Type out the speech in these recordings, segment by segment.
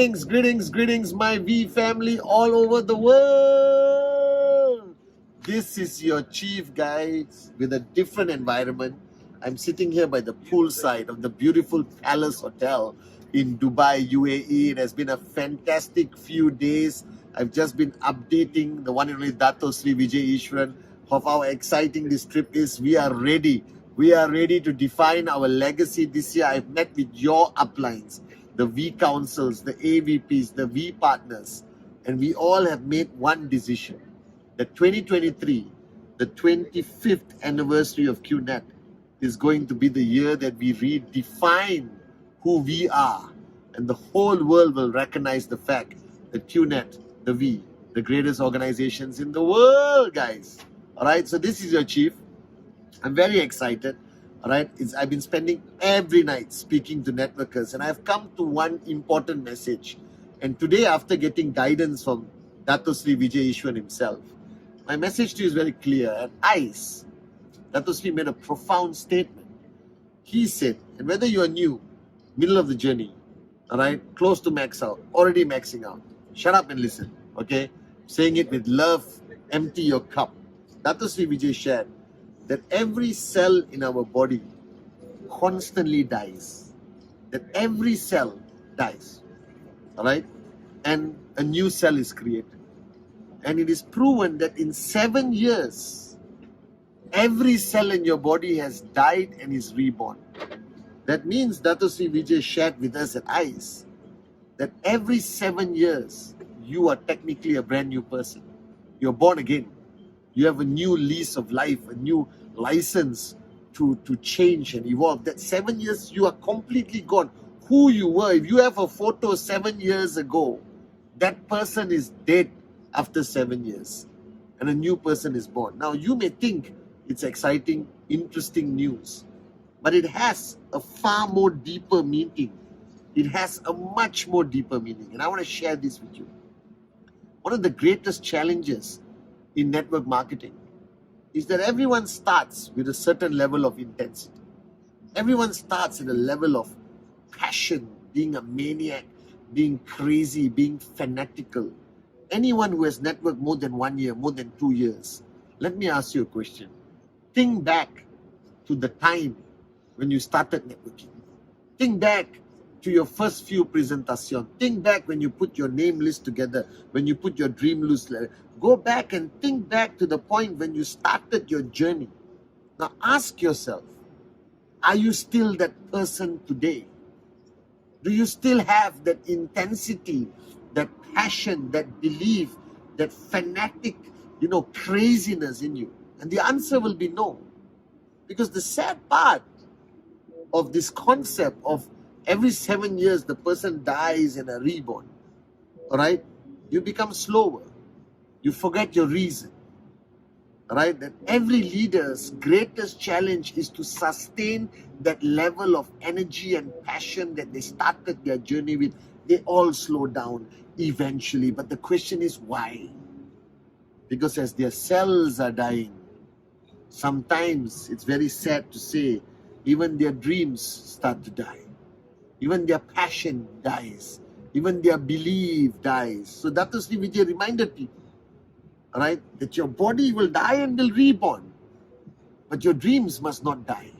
Greetings, my V family all over the world. This is your chief, guys, with a different environment. I'm sitting here by the poolside of the beautiful Palace Hotel in Dubai, UAE. It has been a fantastic few days. I've just been updating the one and only Dato Sri Vijay Ishwaran of how exciting this trip is. We are ready. We are ready to define our legacy this year. I've met with your uplines, the V councils, the AVPs, the V partners, and we all have made one decision. That 2023, the 25th anniversary of QNet, is going to be the year that we redefine who we are, and the whole world will recognize the fact that QNet, the V, the greatest organizations in the world, guys. All right, so this is your chief. I'm very excited. All right, I've been spending every night speaking to networkers, and I've come to one important message. And today, after getting guidance from Dato Sri Vijay Ishwaran himself, my message to you is very clear. At ICE, Dato Sri made a profound statement. He said, and whether you are new, middle of the journey, all right, close to max out, already maxing out, shut up and listen, okay? Saying it with love, empty your cup. Dato Sri Vijay shared that every cell in our body constantly dies. That every cell dies, all right? And a new cell is created. And it is proven that in 7 years, every cell in your body has died and is reborn. That means Dato Sri Vijay shared with us at ICE that every 7 years, you are technically a brand new person. You're born again. You have a new lease of life, a new license to change and evolve. That 7 years, you are completely gone. Who you were, if you have a photo 7 years ago, that person is dead after 7 years. And a new person is born. Now, you may think it's exciting, interesting news, but it has a far more deeper meaning. It has a much more deeper meaning. And I want to share this with you. One of the greatest challenges in network marketing is that everyone starts with a certain level of intensity. Everyone starts at a level of passion, being a maniac, being crazy, being fanatical. Anyone who has networked more than 1 year, more than 2 years, let me ask you a question. Think back to the time when you started networking. Think back to your first few presentations. Think back when you put your name list together, when you put your dream list. Go back and think back to the point when you started your journey. Now ask yourself, are you still that person today? Do you still have that intensity, that passion, that belief, that fanatic, craziness in you? And the answer will be no. Because the sad part of this concept of every 7 years the person dies and are reborn, all right? You become slower. You forget your reason, all right? That every leader's greatest challenge is to sustain that level of energy and passion that they started their journey with. They all slow down eventually. But the question is why? Because as their cells are dying, sometimes it's very sad to say, even their dreams start to die. Even their passion dies. Even their belief dies. So Dato Sri Vijay reminded people, all right, that your body will die and will reborn. But your dreams must not die.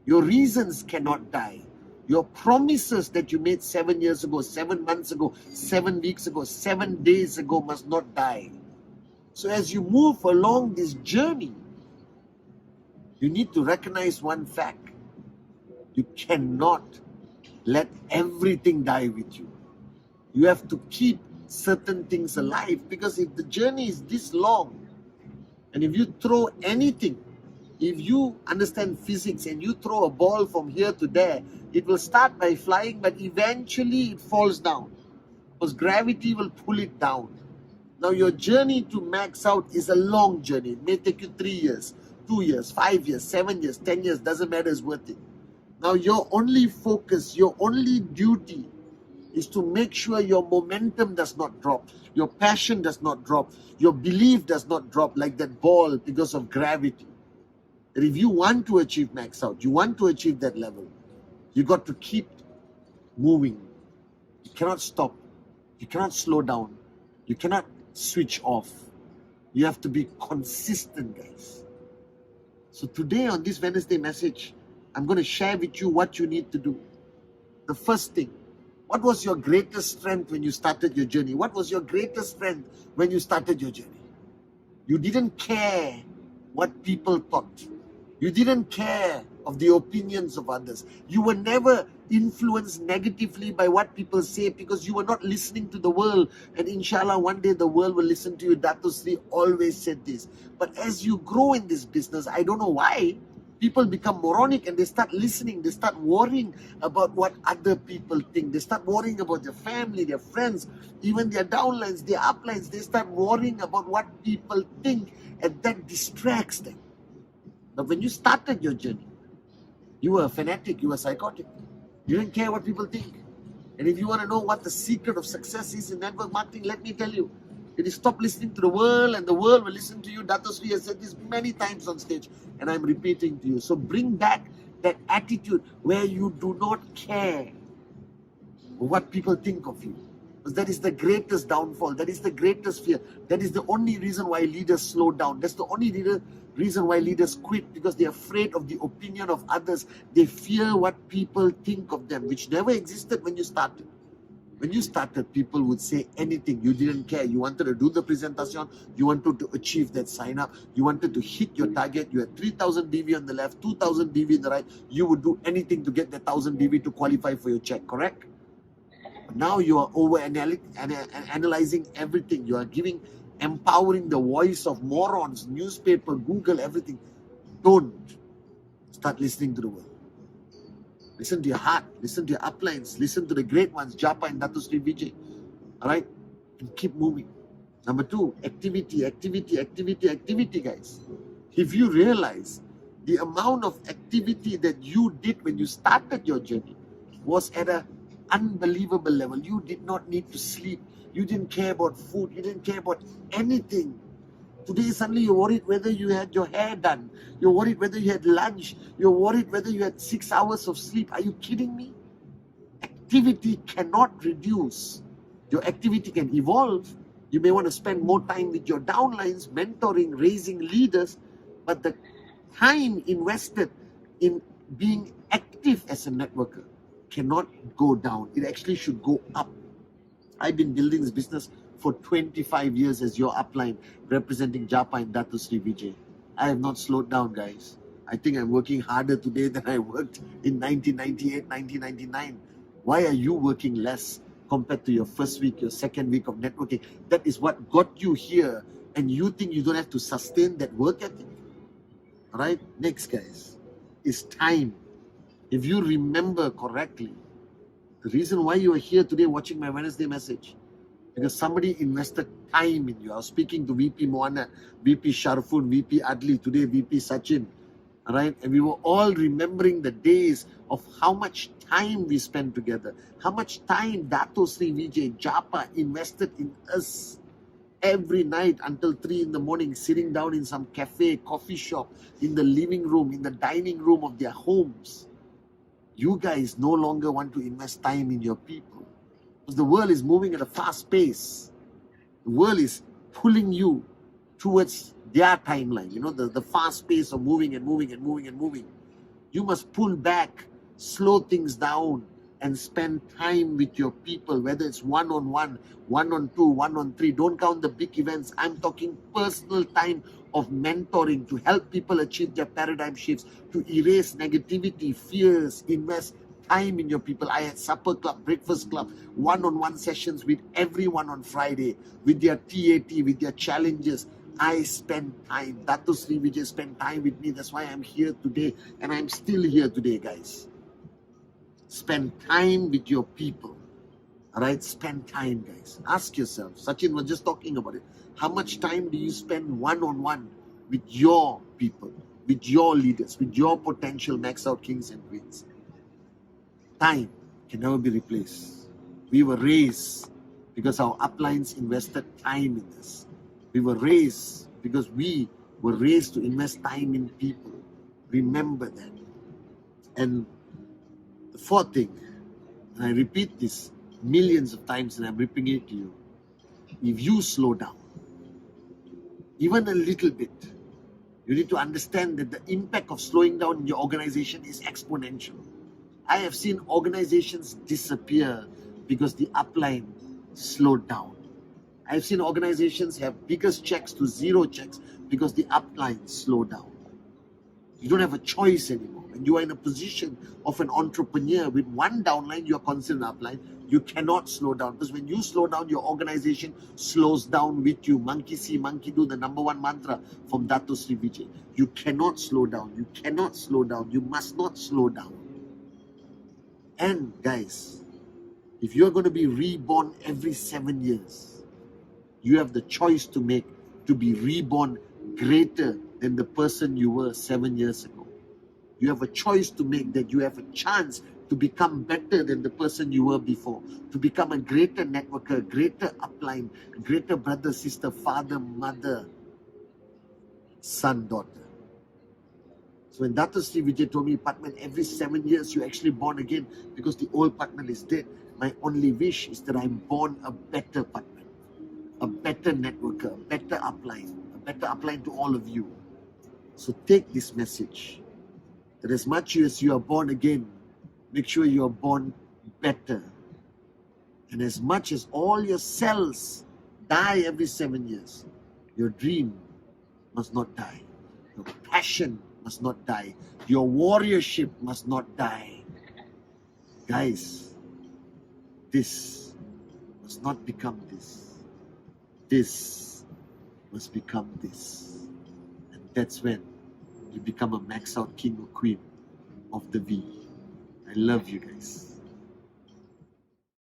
Your reasons cannot die. Your promises that you made 7 years ago, 7 months ago, 7 weeks ago, 7 days ago must not die. So as you move along this journey, you need to recognize one fact. You cannot let everything die with you. You have to keep certain things alive, because if the journey is this long, and if you throw anything, if you understand physics and you throw a ball from here to there, it will start by flying, but eventually it falls down because gravity will pull it down. Now your journey to max out is a long journey. It may take you 3 years, 2 years, 5 years, 7 years, 10 years, doesn't matter, it's worth it. Now your only focus, your only duty is to make sure your momentum does not drop, your passion does not drop, your belief does not drop like that ball because of gravity. That if you want to achieve max out, you want to achieve that level, you got to keep moving. You cannot stop. You cannot slow down. You cannot switch off. You have to be consistent, guys. So today on this Wednesday message, I'm going to share with you what you need to do. The first thing, what was your greatest strength when you started your journey? What was your greatest strength when you started your journey? You didn't care what people thought. You didn't care of the opinions of others. You were never influenced negatively by what people say because you were not listening to the world. And inshallah, one day the world will listen to you. Dato Sri always said this. But as you grow in this business, I don't know why, people become moronic and they start listening. They start worrying about what other people think. They start worrying about their family, their friends, even their downlines, their uplines. They start worrying about what people think, and that distracts them. But when you started your journey, you were a fanatic, you were psychotic. You didn't care what people think. And if you want to know what the secret of success is in network marketing, let me tell you. It is stop listening to the world and the world will listen to you. Dato Sri has said this many times on stage and I'm repeating to you. So bring back that attitude where you do not care what people think of you. Because that is the greatest downfall. That is the greatest fear. That is the only reason why leaders slow down. That's the only reason why leaders quit, because they're afraid of the opinion of others. They fear what people think of them, which never existed when you started. When you started, people would say anything. You didn't care. You wanted to do the presentation. You wanted to achieve that sign up. You wanted to hit your target. You had 3,000 DV on the left, 2,000 DV on the right. You would do anything to get the 1,000 DV to qualify for your check, correct? Now you are analyzing everything. You are empowering the voice of morons, newspaper, Google, everything. Don't start listening to the world. Listen to your heart. Listen to your uplines. Listen to the great ones, Japa and Dato Sri Vijay. All right? And keep moving. Number 2, activity, guys. If you realize the amount of activity that you did when you started your journey was at an unbelievable level. You did not need to sleep. You didn't care about food. You didn't care about anything. Today, suddenly you're worried whether you had your hair done. You're worried whether you had lunch. You're worried whether you had 6 hours of sleep. Are you kidding me? Activity cannot reduce. Your activity can evolve. You may want to spend more time with your downlines, mentoring, raising leaders. But the time invested in being active as a networker cannot go down. It actually should go up. I've been building this business for 25 years as your upline, representing Japa and Dato Sri Vijay. I have not slowed down, guys. I think I'm working harder today than I worked in 1998, 1999. Why are you working less compared to your first week, your second week of networking? That is what got you here, and you think you don't have to sustain that work ethic? All right, next, guys, is time. If you remember correctly, the reason why you are here today watching my Wednesday message, because somebody invested time in you. I was speaking to VP Moana, VP Sharfun, VP Adli, today VP Sachin. All right, and we were all remembering the days of how much time we spent together, how much time Dato Sri Vijay, Japa invested in us every night until 3 in the morning, sitting down in some cafe, coffee shop, in the living room, in the dining room of their homes. You guys no longer want to invest time in your people. Because the world is moving at a fast pace. The world is pulling you towards their timeline. You know, the fast pace of moving and moving and moving and moving. You must pull back, slow things down, and spend time with your people, whether it's one-on-one, one-on-two, one-on-three. Don't count the big events. I'm talking personal time of mentoring to help people achieve their paradigm shifts, to erase negativity, fears, invest time in your people. I had supper club, breakfast club, one-on-one sessions with everyone on Friday, with their TAT, with their challenges. I spend time. Dato Sri Vijay spent time with me. That's why I'm here today, and I'm still here today, guys. Spend time with your people. All right, spend time, guys. Ask yourself, Sachin was just talking about it. How much time do you spend one-on-one with your people, with your leaders, with your potential max out kings and queens? Time can never be replaced. We were raised because our uplines invested time in this. We were raised because we were raised to invest time in people. Remember that. And the fourth thing, and I repeat this, millions of times and I'm repeating it to you. If you slow down, even a little bit, you need to understand that the impact of slowing down in your organization is exponential. I have seen organizations disappear because the upline slowed down. I've seen organizations have biggest checks to zero checks because the upline slowed down. You don't have a choice anymore. When you are in a position of an entrepreneur with one downline, you are considered an upline. You cannot slow down, because when you slow down, your organization slows down with you. Monkey see, monkey do, the number one mantra from Dato Sri Vijay. You cannot slow down. You cannot slow down. You must not slow down. And guys, if you're going to be reborn every 7 years, you have the choice to make to be reborn greater than the person you were 7 years ago. You have a choice to make that you have a chance to become better than the person you were before, to become a greater networker, greater upline, greater brother, sister, father, mother, son, daughter. So when Dato Sri Vijay told me, Pathman, every 7 years you're actually born again because the old Pathman is dead. My only wish is that I'm born a better Pathman, a better networker, a better upline to all of you. So take this message, that as much as you are born again, make sure you are born better. And as much as all your cells die every 7 years, your dream must not die. Your passion must not die. Your warriorship must not die. Guys, this must not become this. This must become this. And that's when you become a max out king or queen of the V. I love you guys.